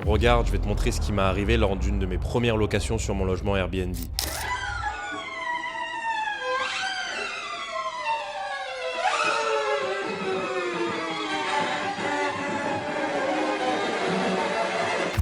Regarde, je vais te montrer ce qui m'est arrivé lors d'une de mes premières locations sur mon logement Airbnb.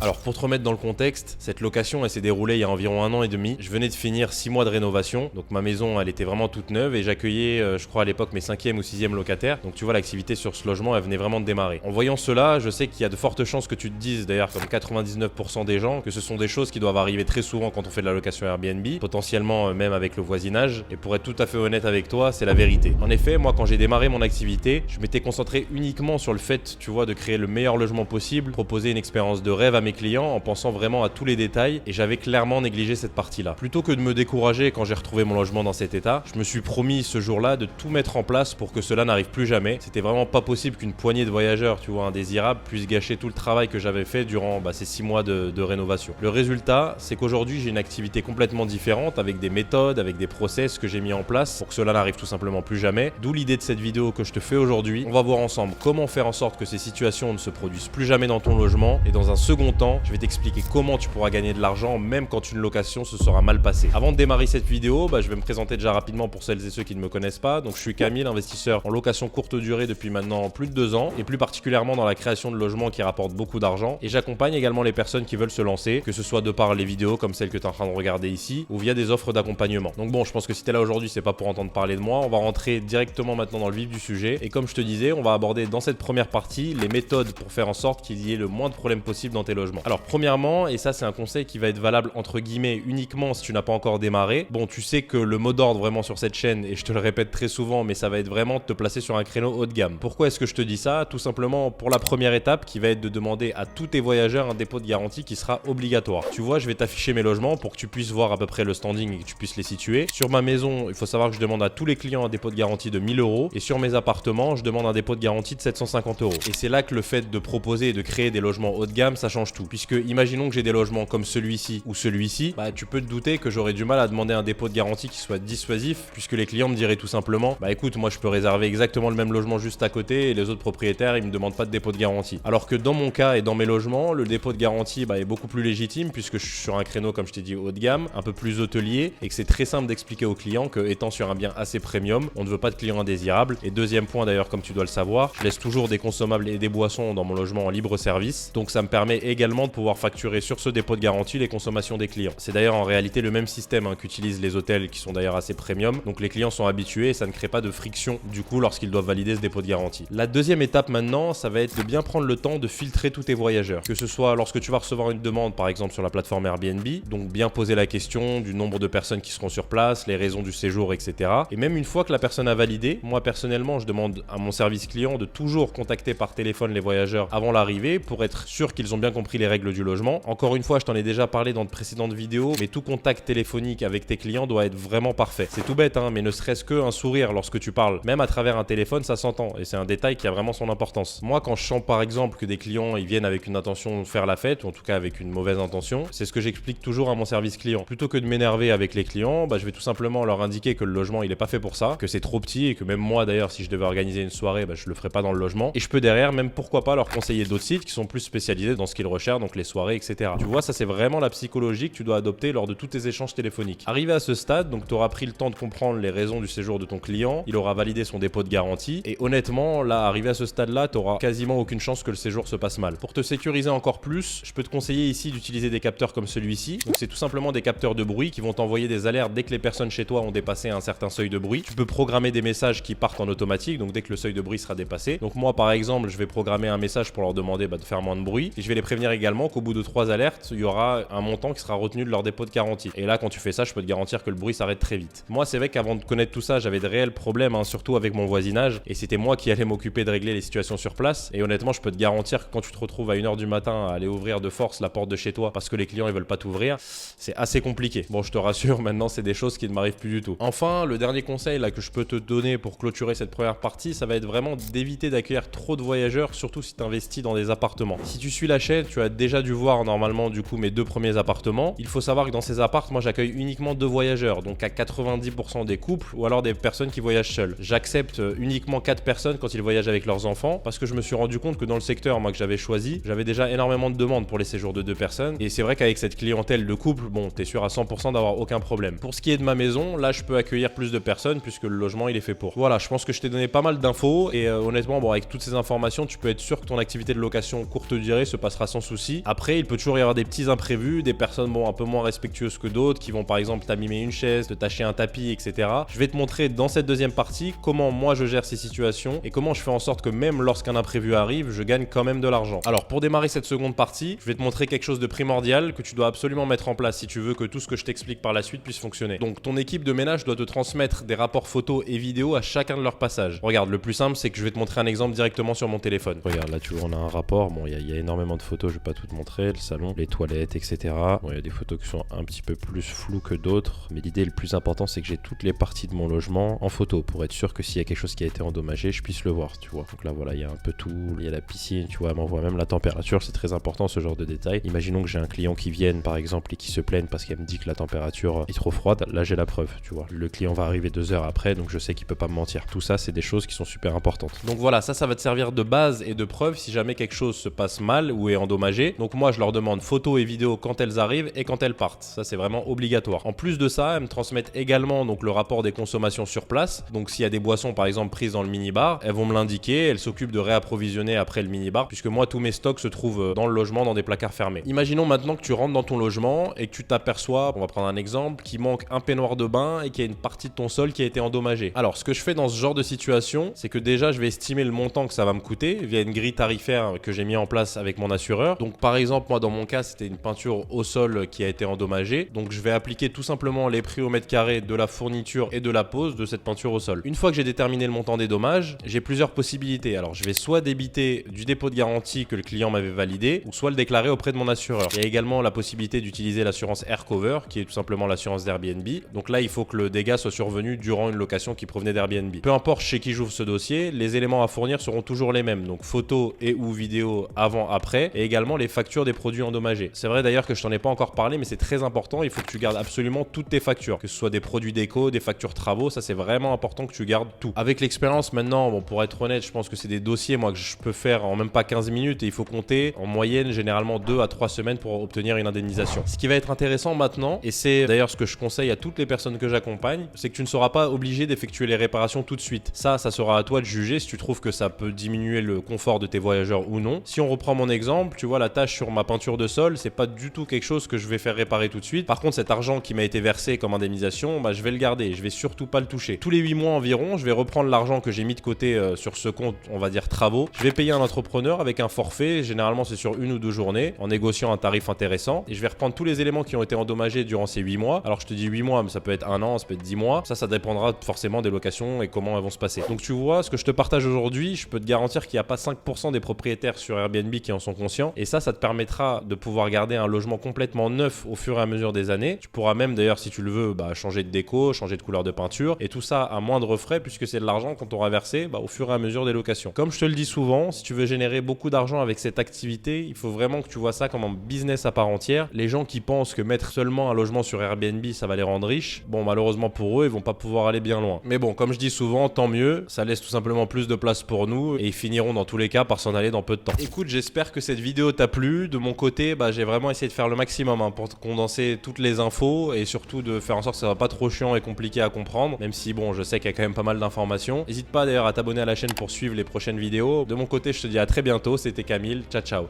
Alors pour te remettre dans le contexte, cette location elle s'est déroulée il y a environ 1 an et demi. Je venais de finir 6 mois de rénovation, donc ma maison elle était vraiment toute neuve et j'accueillais je crois à l'époque mes 5e ou 6e locataires. Donc tu vois l'activité sur ce logement elle venait vraiment de démarrer. En voyant cela, je sais qu'il y a de fortes chances que tu te dises d'ailleurs comme 99% des gens que ce sont des choses qui doivent arriver très souvent quand on fait de la location Airbnb, potentiellement même avec le voisinage. Et pour être tout à fait honnête avec toi, c'est la vérité. En effet, moi quand j'ai démarré mon activité, je m'étais concentré uniquement sur le fait, tu vois, de créer le meilleur logement possible, proposer une expérience de rêve à mes clients en pensant vraiment à tous les détails et j'avais clairement négligé cette partie-là. Plutôt que de me décourager quand j'ai retrouvé mon logement dans cet état, je me suis promis ce jour-là de tout mettre en place pour que cela n'arrive plus jamais. C'était vraiment pas possible qu'une poignée de voyageurs, tu vois, indésirables, puisse gâcher tout le travail que j'avais fait durant ces 6 mois de rénovation. Le résultat, c'est qu'aujourd'hui j'ai une activité complètement différente avec des méthodes, avec des process que j'ai mis en place pour que cela n'arrive tout simplement plus jamais. D'où l'idée de cette vidéo que je te fais aujourd'hui. On va voir ensemble comment faire en sorte que ces situations ne se produisent plus jamais dans ton logement et dans un second temps, je vais t'expliquer comment tu pourras gagner de l'argent même quand une location se sera mal passée. Avant de démarrer cette vidéo, je vais me présenter déjà rapidement pour celles et ceux qui ne me connaissent pas. Donc je suis Camille, investisseur en location courte durée depuis maintenant plus de 2 ans et plus particulièrement dans la création de logements qui rapportent beaucoup d'argent. Et j'accompagne également les personnes qui veulent se lancer, que ce soit de par les vidéos comme celle que tu es en train de regarder ici ou via des offres d'accompagnement. Donc bon, je pense que si tu es là aujourd'hui, c'est pas pour entendre parler de moi. On va rentrer directement maintenant dans le vif du sujet. Et comme je te disais, on va aborder dans cette première partie les méthodes pour faire en sorte qu'il y ait le moins de problèmes possible dans tes logements. Alors premièrement, et ça c'est un conseil qui va être valable entre guillemets uniquement si tu n'as pas encore démarré. Bon, tu sais que le mot d'ordre vraiment sur cette chaîne, et je te le répète très souvent, mais ça va être vraiment de te placer sur un créneau haut de gamme. Pourquoi est-ce que je te dis ça? Tout simplement pour la première étape qui va être de demander à tous tes voyageurs un dépôt de garantie qui sera obligatoire. Tu vois, je vais t'afficher mes logements pour que tu puisses voir à peu près le standing et que tu puisses les situer. Sur ma maison, il faut savoir que je demande à tous les clients un dépôt de garantie de 1000 € et sur mes appartements, je demande un dépôt de garantie de 750 €. Et c'est là que le fait de proposer et de créer des logements haut de gamme, ça change tout. Puisque imaginons que j'ai des logements comme celui-ci ou celui-ci, tu peux te douter que j'aurais du mal à demander un dépôt de garantie qui soit dissuasif, puisque les clients me diraient tout simplement écoute, moi je peux réserver exactement le même logement juste à côté et les autres propriétaires ils me demandent pas de dépôt de garantie. Alors que dans mon cas et dans mes logements, le dépôt de garantie est beaucoup plus légitime puisque je suis sur un créneau comme je t'ai dit haut de gamme, un peu plus hôtelier et que c'est très simple d'expliquer aux clients que étant sur un bien assez premium, on ne veut pas de clients indésirables. Et deuxième point d'ailleurs, comme tu dois le savoir, je laisse toujours des consommables et des boissons dans mon logement en libre service, donc ça me permet également de pouvoir facturer sur ce dépôt de garantie les consommations des clients. C'est d'ailleurs en réalité le même système qu'utilisent les hôtels qui sont d'ailleurs assez premium, donc les clients sont habitués et ça ne crée pas de friction du coup lorsqu'ils doivent valider ce dépôt de garantie. La deuxième étape maintenant, ça va être de bien prendre le temps de filtrer tous tes voyageurs, que ce soit lorsque tu vas recevoir une demande par exemple sur la plateforme Airbnb, donc bien poser la question du nombre de personnes qui seront sur place, les raisons du séjour, etc. Et même une fois que la personne a validé, moi personnellement je demande à mon service client de toujours contacter par téléphone les voyageurs avant l'arrivée pour être sûr qu'ils ont bien compris les règles du logement. Encore une fois, je t'en ai déjà parlé dans de précédentes vidéos, mais tout contact téléphonique avec tes clients doit être vraiment parfait. C'est tout bête, mais ne serait-ce qu'un sourire lorsque tu parles, même à travers un téléphone, ça s'entend et c'est un détail qui a vraiment son importance. Moi, quand je sens par exemple que des clients ils viennent avec une intention de faire la fête, ou en tout cas avec une mauvaise intention, c'est ce que j'explique toujours à mon service client. Plutôt que de m'énerver avec les clients, je vais tout simplement leur indiquer que le logement il est pas fait pour ça, que c'est trop petit et que même moi d'ailleurs si je devais organiser une soirée, je le ferais pas dans le logement. Et je peux derrière même pourquoi pas leur conseiller d'autres sites qui sont plus spécialisés dans ce qu'ils recherchent, donc les soirées, etc. Tu vois, ça c'est vraiment la psychologie que tu dois adopter lors de tous tes échanges téléphoniques. Arrivé à ce stade, donc tu auras pris le temps de comprendre les raisons du séjour de ton client, il aura validé son dépôt de garantie et honnêtement, là, arrivé à ce stade-là, tu auras quasiment aucune chance que le séjour se passe mal. Pour te sécuriser encore plus, je peux te conseiller ici d'utiliser des capteurs comme celui-ci. Donc c'est tout simplement des capteurs de bruit qui vont t'envoyer des alertes dès que les personnes chez toi ont dépassé un certain seuil de bruit. Tu peux programmer des messages qui partent en automatique, donc dès que le seuil de bruit sera dépassé. Donc moi par exemple, je vais programmer un message pour leur demander de faire moins de bruit et je vais les prévenir également qu'au bout de 3 alertes, il y aura un montant qui sera retenu de leur dépôt de garantie. Et là, quand tu fais ça, je peux te garantir que le bruit s'arrête très vite. Moi, c'est vrai qu'avant de connaître tout ça, j'avais de réels problèmes, surtout avec mon voisinage, et c'était moi qui allais m'occuper de régler les situations sur place. Et honnêtement, je peux te garantir que quand tu te retrouves à 1h du matin à aller ouvrir de force la porte de chez toi parce que les clients ils veulent pas t'ouvrir, c'est assez compliqué. Bon, je te rassure, maintenant c'est des choses qui ne m'arrivent plus du tout. Enfin, le dernier conseil là que je peux te donner pour clôturer cette première partie, ça va être vraiment d'éviter d'accueillir trop de voyageurs, surtout si tu investis dans des appartements. Si tu suis la chaîne, tu as as déjà dû voir normalement du coup mes 2 premiers appartements. Il faut savoir que dans ces appartements, moi j'accueille uniquement 2 voyageurs, donc à 90% des couples ou alors des personnes qui voyagent seules. J'accepte uniquement 4 personnes quand ils voyagent avec leurs enfants parce que je me suis rendu compte que dans le secteur moi que j'avais choisi, j'avais déjà énormément de demandes pour les séjours de 2 personnes et c'est vrai qu'avec cette clientèle de couple, bon, t'es sûr à 100% d'avoir aucun problème. Pour ce qui est de ma maison, là je peux accueillir plus de personnes puisque le logement il est fait pour. Voilà, je pense que je t'ai donné pas mal d'infos et honnêtement, bon, avec toutes ces informations, tu peux être sûr que ton activité de location courte durée se passera sans souci. Après, il peut toujours y avoir des petits imprévus, des personnes bon un peu moins respectueuses que d'autres qui vont par exemple t'abîmer une chaise, te tâcher un tapis, etc. Je vais te montrer dans cette deuxième partie comment moi je gère ces situations et comment je fais en sorte que même lorsqu'un imprévu arrive, je gagne quand même de l'argent. Alors pour démarrer cette seconde partie, je vais te montrer quelque chose de primordial que tu dois absolument mettre en place si tu veux que tout ce que je t'explique par la suite puisse fonctionner. Donc ton équipe de ménage doit te transmettre des rapports photos et vidéos à chacun de leurs passages. Regarde, le plus simple c'est que je vais te montrer un exemple directement sur mon téléphone. Regarde, là tu vois, on a un rapport, bon il y a énormément de photos, je vais pas tout te montrer, le salon, les toilettes, etc. Bon, il y a des photos qui sont un petit peu plus floues que d'autres, mais l'idée le plus important c'est que j'ai toutes les parties de mon logement en photo pour être sûr que s'il y a quelque chose qui a été endommagé, je puisse le voir, tu vois. Donc là voilà, il y a un peu tout, il y a la piscine, tu vois, elle m'envoie même la température, c'est très important ce genre de détails. Imaginons que j'ai un client qui vienne par exemple et qui se plaigne parce qu'elle me dit que la température est trop froide, là j'ai la preuve, tu vois. Le client va arriver 2 heures après, donc je sais qu'il peut pas me mentir. Tout ça c'est des choses qui sont super importantes. Donc voilà, ça va te servir de base et de preuve si jamais quelque chose se passe mal ou est endommagé. Donc moi je leur demande photos et vidéos quand elles arrivent et quand elles partent. Ça c'est vraiment obligatoire. En plus de ça, elles me transmettent également donc le rapport des consommations sur place. Donc s'il y a des boissons par exemple prises dans le minibar, elles vont me l'indiquer, elles s'occupent de réapprovisionner après le minibar puisque moi tous mes stocks se trouvent dans le logement dans des placards fermés. Imaginons maintenant que tu rentres dans ton logement et que tu t'aperçois, on va prendre un exemple, qu'il manque un peignoir de bain et qu'il y a une partie de ton sol qui a été endommagée. Alors ce que je fais dans ce genre de situation, c'est que déjà je vais estimer le montant que ça va me coûter via une grille tarifaire que j'ai mis en place avec mon assureur. Donc par exemple, moi dans mon cas, c'était une peinture au sol qui a été endommagée. Donc je vais appliquer tout simplement les prix au mètre carré de la fourniture et de la pose de cette peinture au sol. Une fois que j'ai déterminé le montant des dommages, j'ai plusieurs possibilités. Alors je vais soit débiter du dépôt de garantie que le client m'avait validé, ou soit le déclarer auprès de mon assureur. Il y a également la possibilité d'utiliser l'assurance Aircover, qui est tout simplement l'assurance d'Airbnb. Donc là, il faut que le dégât soit survenu durant une location qui provenait d'Airbnb. Peu importe chez qui j'ouvre ce dossier, les éléments à fournir seront toujours les mêmes. Donc photos et ou vidéos avant, après, et également les factures des produits endommagés. C'est vrai d'ailleurs que je t'en ai pas encore parlé, mais c'est très important. Il faut que tu gardes absolument toutes tes factures, que ce soit des produits déco, des factures travaux. Ça, c'est vraiment important que tu gardes tout. Avec l'expérience maintenant, bon, pour être honnête, je pense que c'est des dossiers moi que je peux faire en même pas 15 minutes et il faut compter en moyenne généralement 2 à 3 semaines pour obtenir une indemnisation. Ce qui va être intéressant maintenant, et c'est d'ailleurs ce que je conseille à toutes les personnes que j'accompagne, c'est que tu ne seras pas obligé d'effectuer les réparations tout de suite. Ça sera à toi de juger si tu trouves que ça peut diminuer le confort de tes voyageurs ou non. Si on reprend mon exemple, tu vois la tâche sur ma peinture de sol, c'est pas du tout quelque chose que je vais faire réparer tout de suite. Par contre, cet argent qui m'a été versé comme indemnisation, bah, je vais le garder, je vais surtout pas le toucher. Tous les 8 mois environ, je vais reprendre l'argent que j'ai mis de côté sur ce compte, on va dire travaux. Je vais payer un entrepreneur avec un forfait, généralement c'est sur 1 ou 2 journées, en négociant un tarif intéressant, et je vais reprendre tous les éléments qui ont été endommagés durant ces 8 mois. Alors je te dis 8 mois, mais ça peut être 1 an, ça peut être 10 mois. Ça dépendra forcément des locations et comment elles vont se passer. Donc tu vois, ce que je te partage aujourd'hui, je peux te garantir qu'il n'y a pas 5% des propriétaires sur Airbnb qui en sont conscients. Et ça te permettra de pouvoir garder un logement complètement neuf au fur et à mesure des années. Tu pourras même d'ailleurs, si tu le veux, changer de déco, changer de couleur de peinture. Et tout ça à moindre frais puisque c'est de l'argent qu'on t'aura versé au fur et à mesure des locations. Comme je te le dis souvent, si tu veux générer beaucoup d'argent avec cette activité, il faut vraiment que tu vois ça comme un business à part entière. Les gens qui pensent que mettre seulement un logement sur Airbnb, ça va les rendre riches, bon malheureusement pour eux, ils vont pas pouvoir aller bien loin. Mais bon, comme je dis souvent, tant mieux, ça laisse tout simplement plus de place pour nous et ils finiront dans tous les cas par s'en aller dans peu de temps. Écoute, j'espère que cette vidéo t'a plu. De mon côté, j'ai vraiment essayé de faire le maximum pour condenser toutes les infos et surtout de faire en sorte que ça va pas trop chiant et compliqué à comprendre, même si bon, je sais qu'il y a quand même pas mal d'informations. N'hésite pas d'ailleurs à t'abonner à la chaîne pour suivre les prochaines vidéos. De mon côté, je te dis à très bientôt, c'était Camille, ciao ciao.